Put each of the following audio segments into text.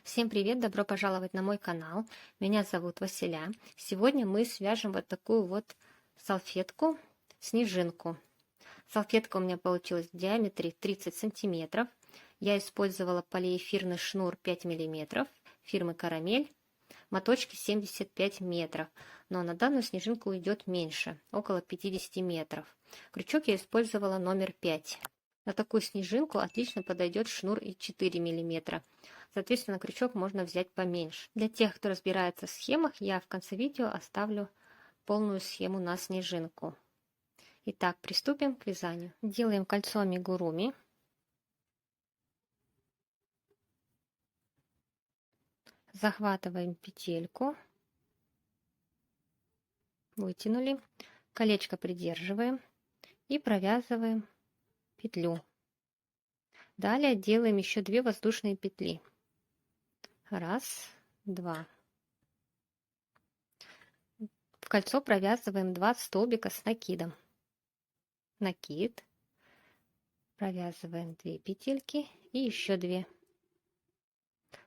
Всем привет, добро пожаловать на мой канал. Меня зовут Василя. Сегодня мы свяжем вот такую вот салфетку, снежинку. Салфетка у меня получилась в диаметре 30 сантиметров. Я использовала полиэфирный шнур 5 миллиметров фирмы Карамель, моточки 75 метров, но на данную снежинку уйдет меньше, около 50 метров. Крючок я использовала номер 5. На такую снежинку отлично подойдет шнур и 4 миллиметра. Соответственно, крючок можно взять поменьше. Для тех, кто разбирается в схемах, я в конце видео оставлю полную схему на снежинку. Итак, приступим к вязанию. Делаем кольцо амигуруми. Захватываем петельку. Вытянули. Колечко придерживаем и провязываем петлю. Далее делаем еще 2 воздушные петли. Раз, два. В кольцо провязываем 2 столбика с накидом. Накид. Провязываем 2 петельки и еще 2.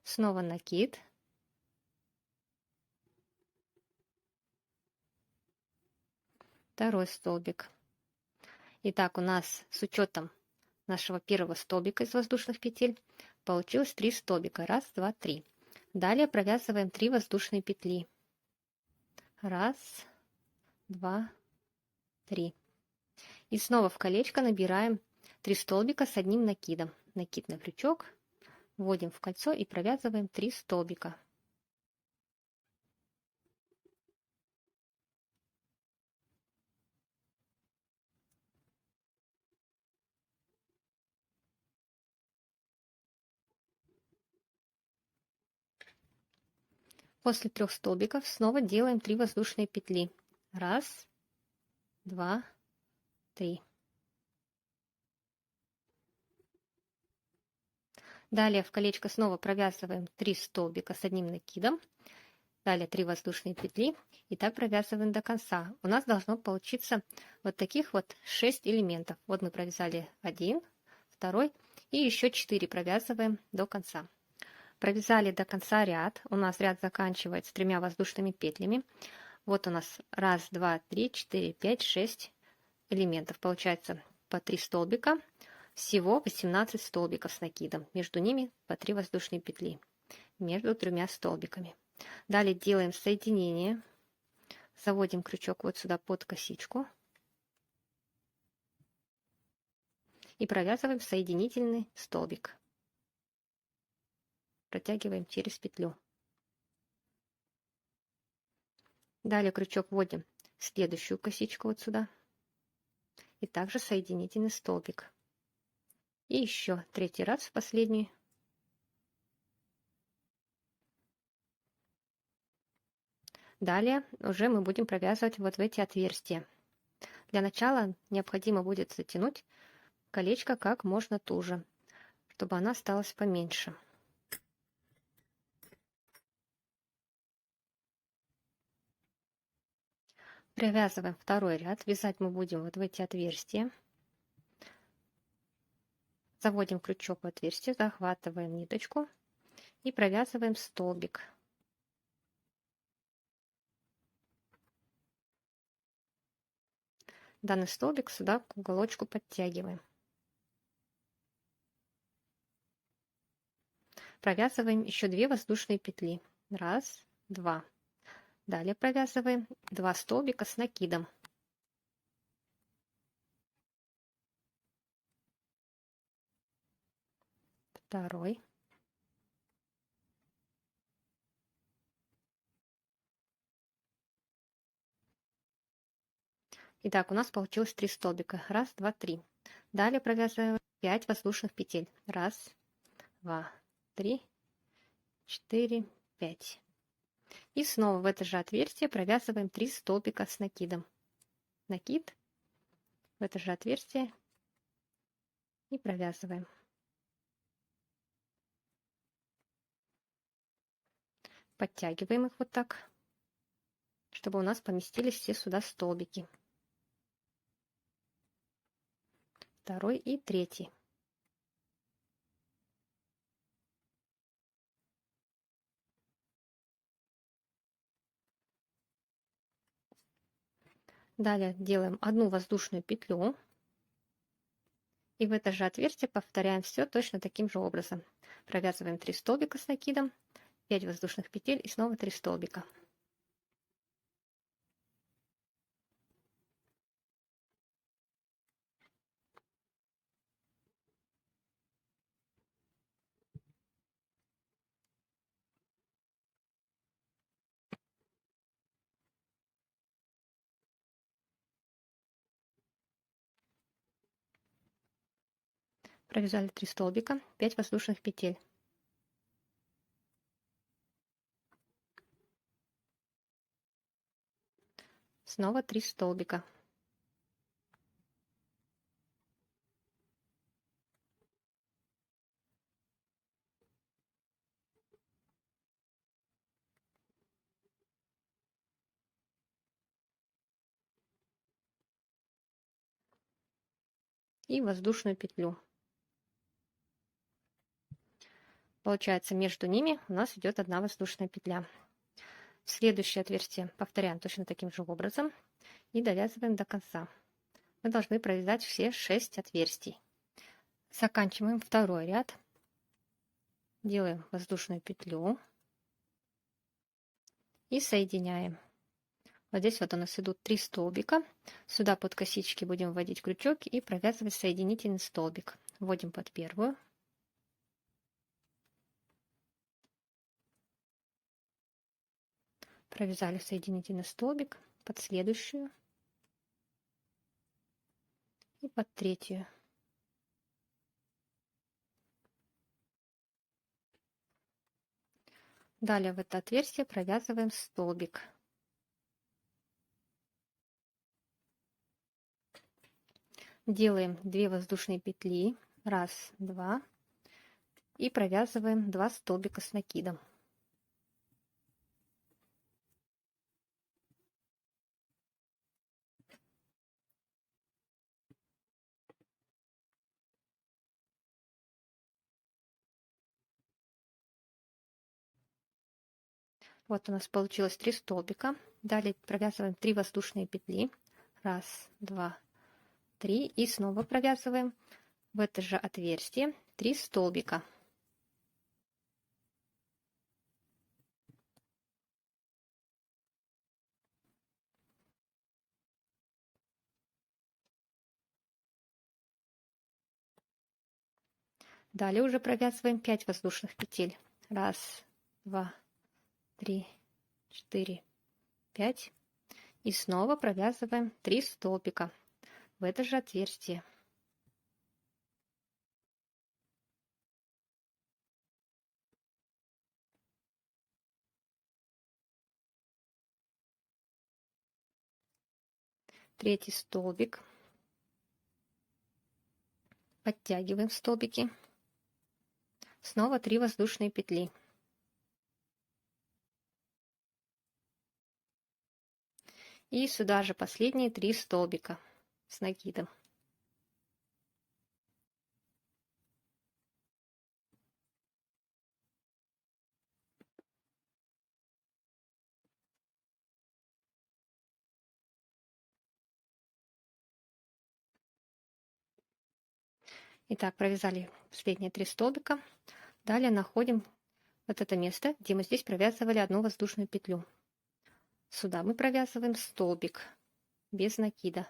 Снова накид. Второй столбик. Итак, у нас с учетом нашего первого столбика из воздушных петель получилось 3 столбика. Раз, два, три. Далее провязываем 3 воздушные петли. Раз, два, три. И снова в колечко набираем 3 столбика с одним накидом. Накид на крючок, вводим в кольцо и провязываем 3 столбика. После 3 столбиков снова делаем 3 воздушные петли. Раз, два, три. Далее в колечко снова провязываем 3 столбика с одним накидом. Далее 3 воздушные петли. И так провязываем до конца. У нас должно получиться вот таких вот 6 элементов. Вот мы провязали 1, 2 и еще 4 провязываем до конца. Провязали до конца ряд. У нас ряд заканчивается 3 воздушными петлями. Вот у нас 1, 2, 3, 4, 5, 6 элементов. Получается по 3 столбика. Всего 18 столбиков с накидом. Между ними по 3 воздушные петли. Между 3 столбиками. Далее делаем соединение. Заводим крючок вот сюда под косичку. И провязываем соединительный столбик. Протягиваем через петлю. Далее крючок вводим в следующую косичку вот сюда. И также соединительный столбик. И еще 3-й раз в последний. Далее уже мы будем провязывать вот в эти отверстия. Для начала необходимо будет затянуть колечко как можно туже, чтобы она осталась поменьше. Провязываем 2-й ряд. Вязать мы будем вот в эти отверстия. Заводим крючок в отверстие, захватываем ниточку и провязываем столбик. Данный столбик сюда к уголочку подтягиваем. Провязываем еще 2 воздушные петли. Раз, два. Далее провязываем 2 столбика с накидом. Второй. Итак, у нас получилось 3 столбика. Раз, два, три. Далее провязываем 5 воздушных петель. Раз, два, три, 4, 5. И снова в это же отверстие провязываем 3 столбика с накидом. Накид в это же отверстие и провязываем. Подтягиваем их вот так, чтобы у нас поместились все сюда столбики. 2-й и 3-й. Далее делаем одну воздушную петлю. И в это же отверстие повторяем все точно таким же образом. Провязываем 3 столбика с накидом, 5 воздушных петель и снова 3 столбика. Провязали 3 столбика, 5 воздушных петель. Снова 3 столбика. И воздушную петлю. Получается, между ними у нас идет одна воздушная петля. Следующее отверстие повторяем точно таким же образом и довязываем до конца. Мы должны провязать все 6 отверстий. Заканчиваем второй ряд. Делаем воздушную петлю и соединяем. Вот здесь вот у нас идут 3 столбика. Сюда под косички будем вводить крючок и провязывать соединительный столбик. Вводим под первую. Провязали соединительный столбик под следующую и под третью. Далее в это отверстие провязываем столбик. Делаем 2 воздушные петли. 1, 2. И провязываем 2 столбика с накидом. Вот у нас получилось 3 столбика. Далее провязываем 3 воздушные петли. 1, 2, 3. И снова провязываем в это же отверстие 3 столбика. Далее уже провязываем 5 воздушных петель. 1, 2, 3, 4, 5. И снова провязываем 3 столбика в это же отверстие. Третий столбик. Подтягиваем столбики. Снова 3 воздушные петли. И сюда же последние 3 столбика с накидом. Итак, провязали последние 3 столбика. Далее находим вот это место, где мы здесь провязывали одну воздушную петлю. Сюда мы провязываем столбик без накида.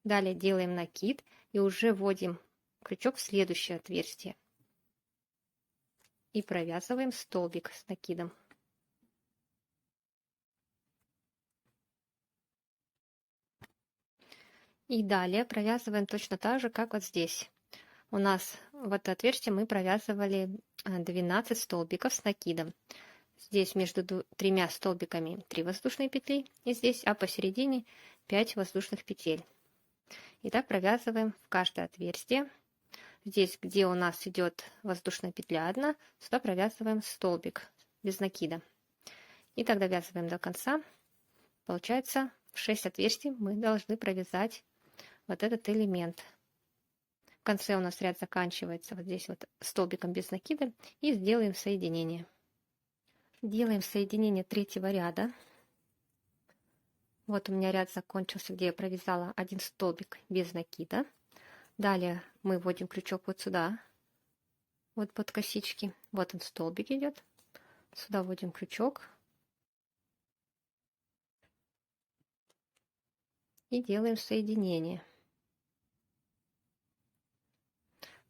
Далее делаем накид и уже вводим крючок в следующее отверстие. И провязываем столбик с накидом. И далее провязываем точно так же, как вот здесь. У нас в это отверстие мы провязывали 12 столбиков с накидом. Здесь между 3 столбиками 3 воздушные петли, и здесь, а посередине 5 воздушных петель. И так провязываем в каждое отверстие. Здесь, где у нас идет воздушная петля 1, сюда провязываем столбик без накида. И так довязываем до конца. Получается, в 6 отверстий мы должны провязать вот этот элемент. В конце у нас ряд заканчивается вот здесь вот столбиком без накида. И сделаем соединение. Делаем соединение третьего ряда. Вот у меня ряд закончился, где я провязала один столбик без накида. Далее мы вводим крючок вот сюда, вот под косички. Вот он, столбик идет. Сюда вводим крючок и делаем соединение.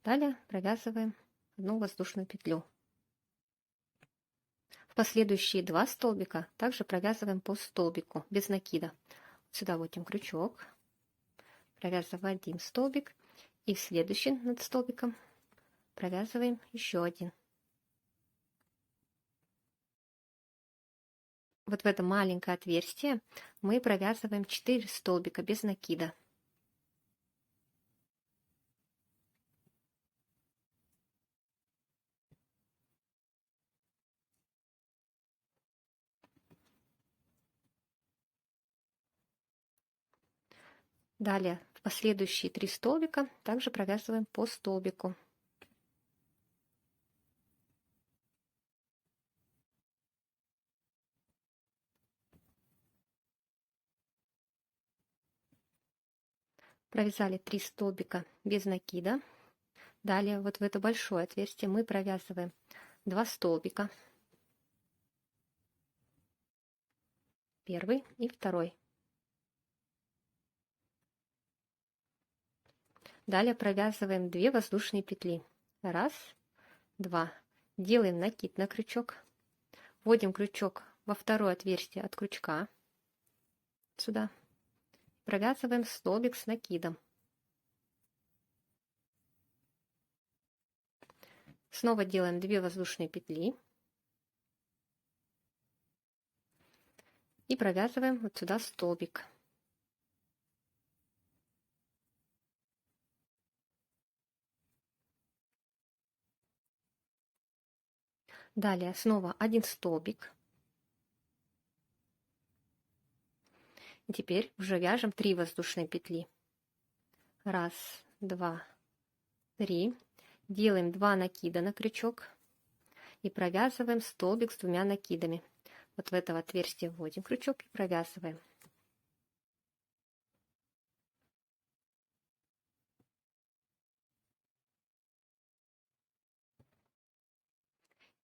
Далее провязываем одну воздушную петлю. В последующие 2 столбика также провязываем по столбику без накида. Сюда вводим крючок, провязываем один столбик и в следующий над столбиком провязываем еще один. Вот в это маленькое отверстие мы провязываем 4 столбика без накида. Далее в последующие 3 столбика также провязываем по столбику. Провязали 3 столбика без накида. Далее вот в это большое отверстие мы провязываем 2 столбика. Первый и второй. Далее провязываем 2 воздушные петли. Раз, два. Делаем накид на крючок. Вводим крючок во второе отверстие от крючка. Сюда. Провязываем столбик с накидом. Снова делаем 2 воздушные петли. И провязываем вот сюда столбик. Далее снова один столбик. И теперь уже вяжем 3 воздушные петли. Раз, два, три. Делаем 2 накида на крючок и провязываем столбик с 2 накидами. Вот в это отверстие вводим крючок и провязываем.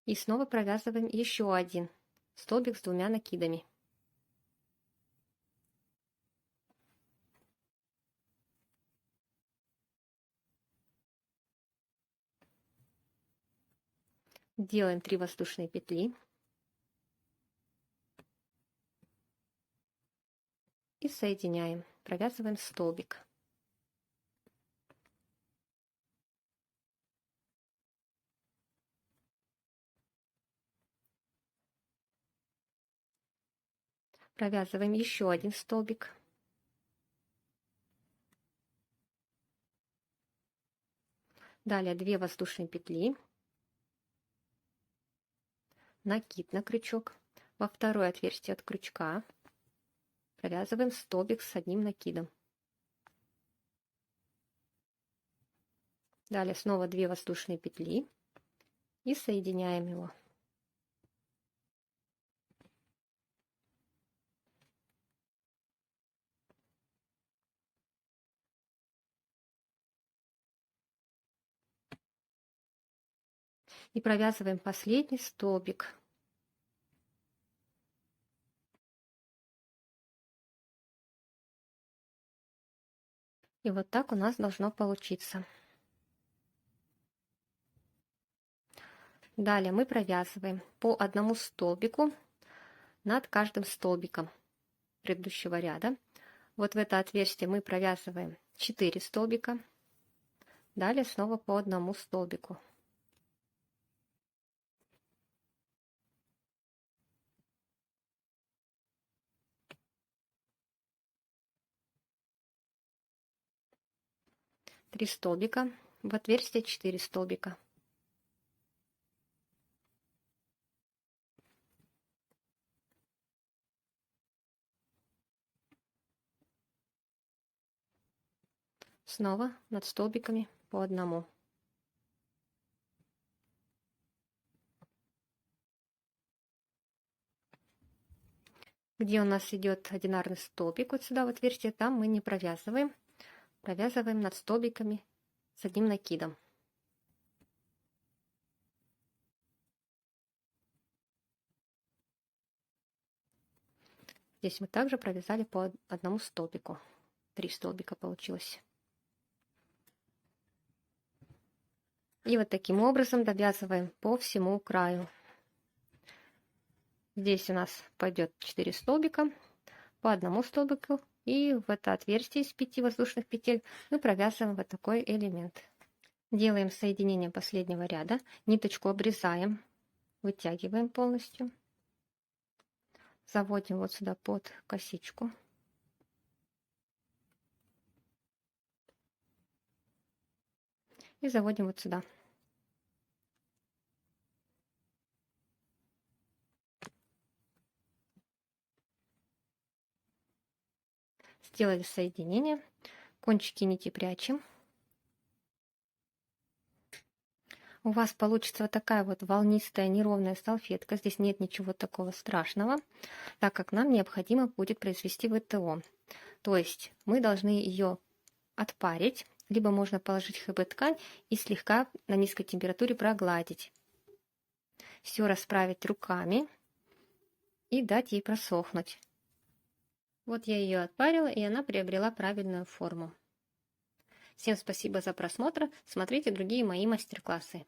И снова провязываем еще один столбик с 2 накидами. Делаем 3 воздушные петли. И соединяем. Провязываем столбик. Провязываем еще один столбик. Далее 2 воздушные петли. Накид на крючок. Во второе отверстие от крючка провязываем столбик с одним накидом. Далее снова 2 воздушные петли и соединяем его. И провязываем последний столбик. И вот так у нас должно получиться. Далее мы провязываем по одному столбику над каждым столбиком предыдущего ряда. Вот в это отверстие мы провязываем 4 столбика. Далее снова по одному столбику. Три столбика. В отверстие 4 столбика. Снова над столбиками по одному. Где у нас идет одинарный столбик, вот сюда в отверстие, там мы не провязываем. Провязываем над столбиками с одним накидом. Здесь мы также провязали по одному столбику. 3 столбика получилось. И вот таким образом довязываем по всему краю. Здесь у нас пойдет 4 столбика, по одному столбику, и в это отверстие из 5 воздушных петель мы провязываем вот такой элемент. Делаем соединение последнего ряда, ниточку обрезаем, вытягиваем полностью, заводим вот сюда под косичку. И заводим вот сюда. Сделали соединение, кончики нити прячем. У вас получится вот такая вот волнистая неровная салфетка. Здесь нет ничего такого страшного, так как нам необходимо будет произвести ВТО. То есть мы должны ее отпарить, либо можно положить ХБ-ткань и слегка на низкой температуре прогладить. Все расправить руками и дать ей просохнуть. Вот я ее отпарила, и она приобрела правильную форму. Всем спасибо за просмотр. Смотрите другие мои мастер-классы.